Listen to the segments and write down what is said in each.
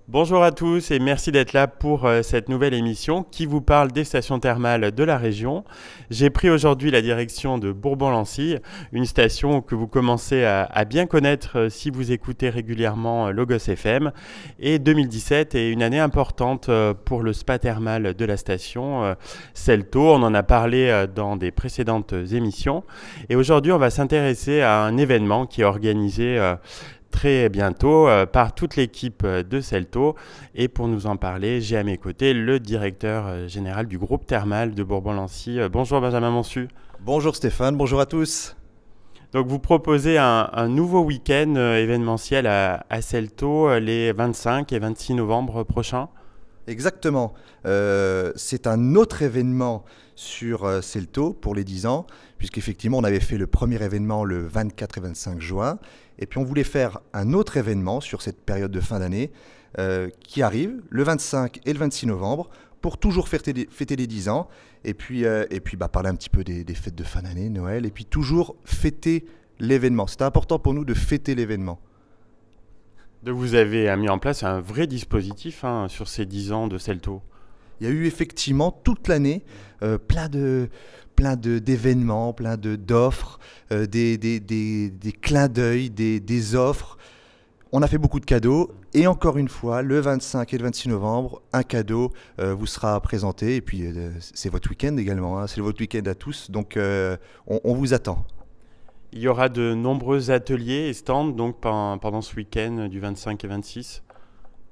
Bonjour à tous et merci d'être là pour cette nouvelle émission qui vous parle des stations thermales de la région. J'ai pris aujourd'hui la direction de Bourbon-Lancy, une station que vous commencez à bien connaître si vous écoutez régulièrement Logos FM. Et 2017 est une année importante pour le spa thermal de la station Celto. On en a parlé dans des précédentes émissions. Et aujourd'hui, on va s'intéresser à un événement qui est organisé très bientôt par toute l'équipe de Celto. Et pour nous en parler, j'ai à mes côtés le directeur général du groupe thermal de Bourbon-Lancy. Bonjour Benjamin Monsu. Bonjour Stéphane, bonjour à tous. Donc vous proposez un nouveau week-end événementiel à Celto les 25 et 26 novembre prochains. Exactement. C'est un autre événement sur Celto pour les 10 ans, puisqu'effectivement on avait fait le premier événement le 24 et 25 juin, et puis on voulait faire un autre événement sur cette période de fin d'année qui arrive le 25 et le 26 novembre pour toujours fêter les 10 ans, et puis parler un petit peu des fêtes de fin d'année, Noël, et puis toujours fêter l'événement. C'était important pour nous de fêter l'événement. Donc vous avez mis en place un vrai dispositif sur ces 10 ans de Celto. Il y a eu effectivement toute l'année d'événements, d'offres, des clins d'œil, des offres. On a fait beaucoup de cadeaux et encore une fois, le 25 et le 26 novembre, un cadeau vous sera présenté. Et puis c'est votre week-end également, c'est votre week-end à tous, donc on vous attend. Il y aura de nombreux ateliers et stands donc pendant ce week-end du 25 et 26.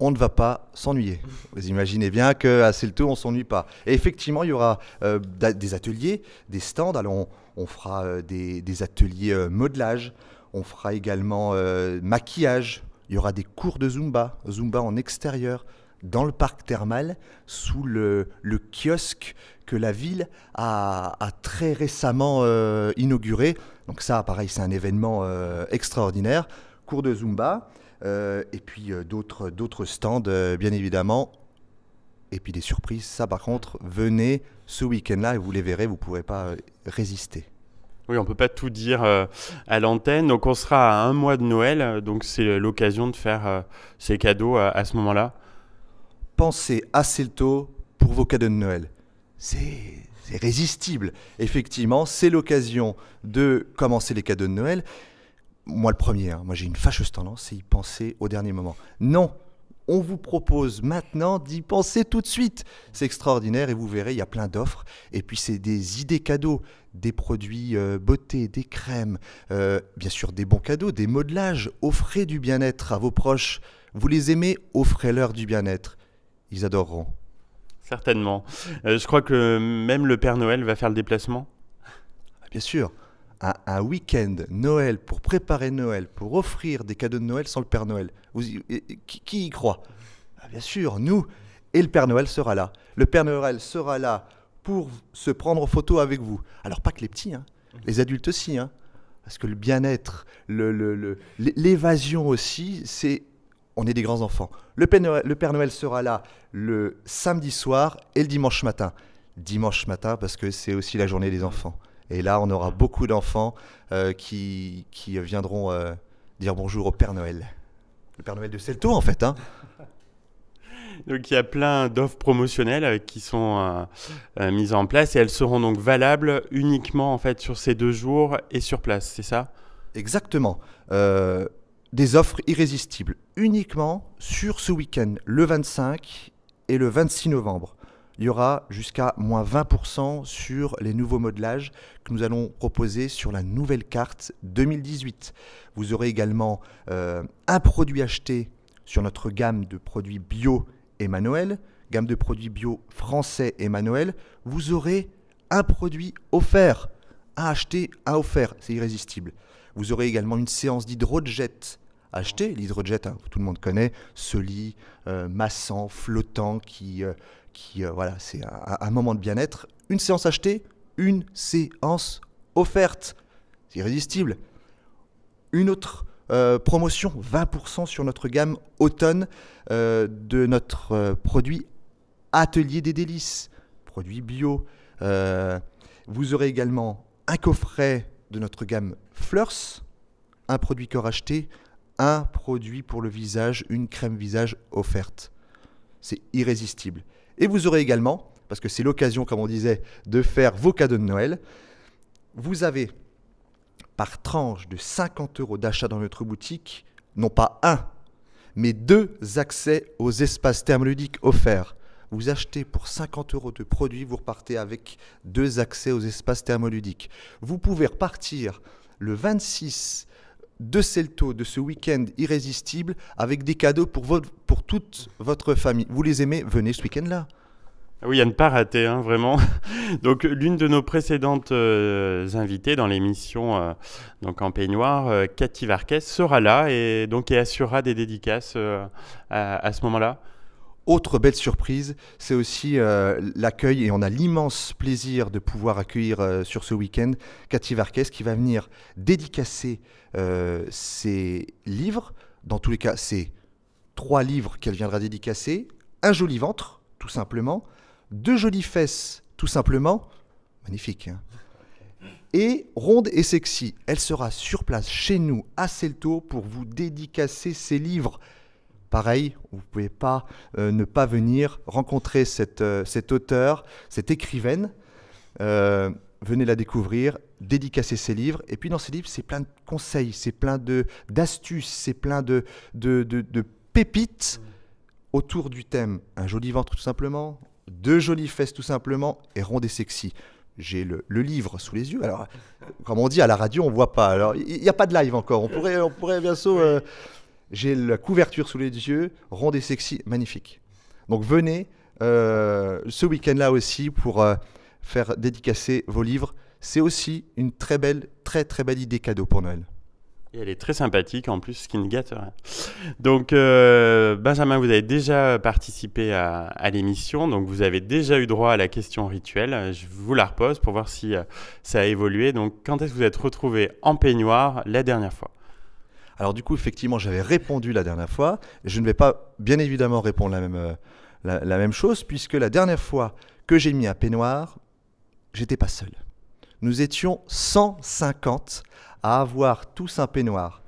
On ne va pas s'ennuyer. Vous imaginez bien qu'à Celto, on ne s'ennuie pas. Et effectivement, il y aura des ateliers, des stands. Alors, on fera des ateliers modelage. On fera également maquillage. Il y aura des cours de Zumba en extérieur, dans le parc thermal, sous le kiosque que la ville a très récemment inauguré. Donc ça, pareil, c'est un événement extraordinaire. Cours de Zumba. Et puis d'autres stands, bien évidemment. Et puis des surprises, ça par contre, venez ce week-end-là et vous les verrez, vous ne pourrez pas résister. Oui, on ne peut pas tout dire à l'antenne. Donc on sera à un mois de Noël, donc c'est l'occasion de faire ces cadeaux à ce moment-là. Pensez à Celto pour vos cadeaux de Noël. C'est irrésistible. Effectivement, c'est l'occasion de commencer les cadeaux de Noël. Moi le premier, moi j'ai une fâcheuse tendance, c'est y penser au dernier moment. Non, on vous propose maintenant d'y penser tout de suite. C'est extraordinaire et vous verrez, il y a plein d'offres. Et puis c'est des idées cadeaux, des produits beauté, des crèmes, bien sûr des bons cadeaux, des modelages. Offrez du bien-être à vos proches. Vous les aimez, offrez-leur du bien-être. Ils adoreront. Certainement. Je crois que même le Père Noël va faire le déplacement. Bien sûr. Un week-end Noël pour préparer Noël, pour offrir des cadeaux de Noël sans le Père Noël. Qui y croit ? Bien sûr, nous. Et le Père Noël sera là. Le Père Noël sera là pour se prendre en photo avec vous. Alors pas que les petits, les adultes aussi. Parce que le bien-être, l'évasion aussi, on est des grands enfants. Le Père Noël sera là le samedi soir et le dimanche matin. Dimanche matin parce que c'est aussi la journée des enfants. Et là, on aura beaucoup d'enfants qui viendront dire bonjour au Père Noël. Le Père Noël de Celto, en fait. Donc il y a plein d'offres promotionnelles qui sont mises en place et elles seront donc valables uniquement en fait sur ces 2 jours et sur place, c'est ça ? Exactement. Des offres irrésistibles uniquement sur ce week-end, le 25 et le 26 novembre. Il y aura jusqu'à moins 20% sur les nouveaux modelages que nous allons proposer sur la nouvelle carte 2018. Vous aurez également un produit acheté sur notre gamme de produits bio Emmanuel, gamme de produits bio français Emmanuel. Vous aurez un produit offert, à acheter, à offert, c'est irrésistible. Vous aurez également une séance d'hydrojet acheté. L'hydrojet, tout le monde connaît, Soli, massant, flottant, voilà, c'est un moment de bien-être. Une séance achetée, une séance offerte. C'est irrésistible. Une autre promotion, 20% sur notre gamme automne de notre produit Atelier des délices, produit bio. Vous aurez également un coffret de notre gamme Fleurs, un produit corps acheté, un produit pour le visage, une crème visage offerte. C'est irrésistible. Et vous aurez également, parce que c'est l'occasion, comme on disait, de faire vos cadeaux de Noël, vous avez par tranche de 50 € d'achat dans notre boutique, non pas un, mais 2 accès aux espaces thermoludiques offerts. Vous achetez pour 50 € de produits, vous repartez avec 2 accès aux espaces thermoludiques. Vous pouvez repartir le 26 de Celto, de ce week-end irrésistible, avec des cadeaux pour toute votre famille. Vous les aimez, venez ce week-end-là. Oui, à ne pas rater, hein, vraiment. Donc, l'une de nos précédentes invitées dans l'émission donc en peignoir, Cathy Varquez, sera là et assurera des dédicaces à ce moment-là. Autre belle surprise, c'est aussi l'accueil, et on a l'immense plaisir de pouvoir accueillir sur ce week-end Cathy Varquez qui va venir dédicacer ses livres. Dans tous les cas, c'est 3 livres qu'elle viendra dédicacer, un joli ventre, tout simplement, 2 jolies fesses, tout simplement, magnifique, hein, et ronde et sexy. Elle sera sur place chez nous à Celto pour vous dédicacer ses livres. Pareil, vous ne pouvez pas ne pas venir rencontrer cet auteur, cette écrivaine. Venez la découvrir, dédicacer ses livres. Et puis dans ses livres, c'est plein de conseils, c'est plein d'astuces, c'est plein de pépites autour du thème. Un joli ventre tout simplement, 2 jolies fesses tout simplement, et ronde et sexy. J'ai le livre sous les yeux. Alors, comme on dit à la radio, on ne voit pas. Alors, il n'y a pas de live encore. On pourrait bientôt... J'ai la couverture sous les yeux, ronde et sexy, magnifique. Donc venez ce week-end-là aussi pour faire dédicacer vos livres. C'est aussi une très très belle idée cadeau pour Noël. Et elle est très sympathique en plus, ce qui ne gâte rien. Donc Benjamin, vous avez déjà participé à l'émission, donc vous avez déjà eu droit à la question rituelle. Je vous la repose pour voir si ça a évolué. Donc quand est-ce que vous êtes retrouvé en peignoir la dernière fois ? Alors du coup, effectivement, j'avais répondu la dernière fois. Je ne vais pas, bien évidemment, répondre la même chose, puisque la dernière fois que j'ai mis un peignoir, j'étais pas seul. Nous étions 150 à avoir tous un peignoir.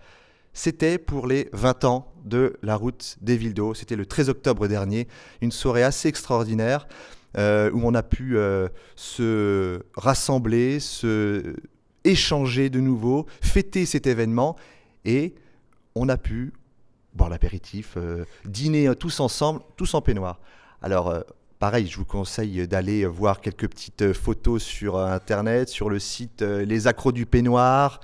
C'était pour les 20 ans de la route des Villes d'Eau. C'était le 13 octobre dernier, une soirée assez extraordinaire où on a pu se rassembler, se échanger de nouveau, fêter cet événement. Et on a pu boire l'apéritif, dîner tous ensemble, tous en peignoir. Alors, pareil, je vous conseille d'aller voir quelques petites photos sur Internet, sur le site Les Accros du Peignoir,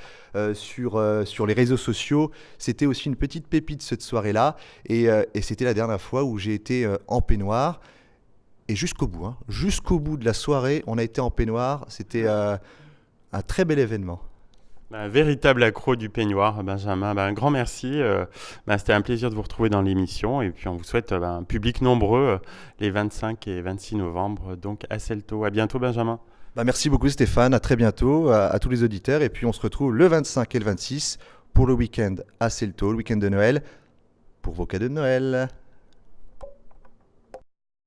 sur les réseaux sociaux. C'était aussi une petite pépite cette soirée-là. Et c'était la dernière fois où j'ai été en peignoir. Et jusqu'au bout de la soirée, on a été en peignoir. C'était un très bel événement. Un véritable accro du peignoir, Benjamin. Un grand merci. C'était un plaisir de vous retrouver dans l'émission. Et puis, on vous souhaite un public nombreux les 25 et 26 novembre, donc à Celto. À bientôt, Benjamin. Merci beaucoup, Stéphane. À très bientôt à tous les auditeurs. Et puis, on se retrouve le 25 et le 26 pour le week-end à Celto, le week-end de Noël, pour vos cadeaux de Noël.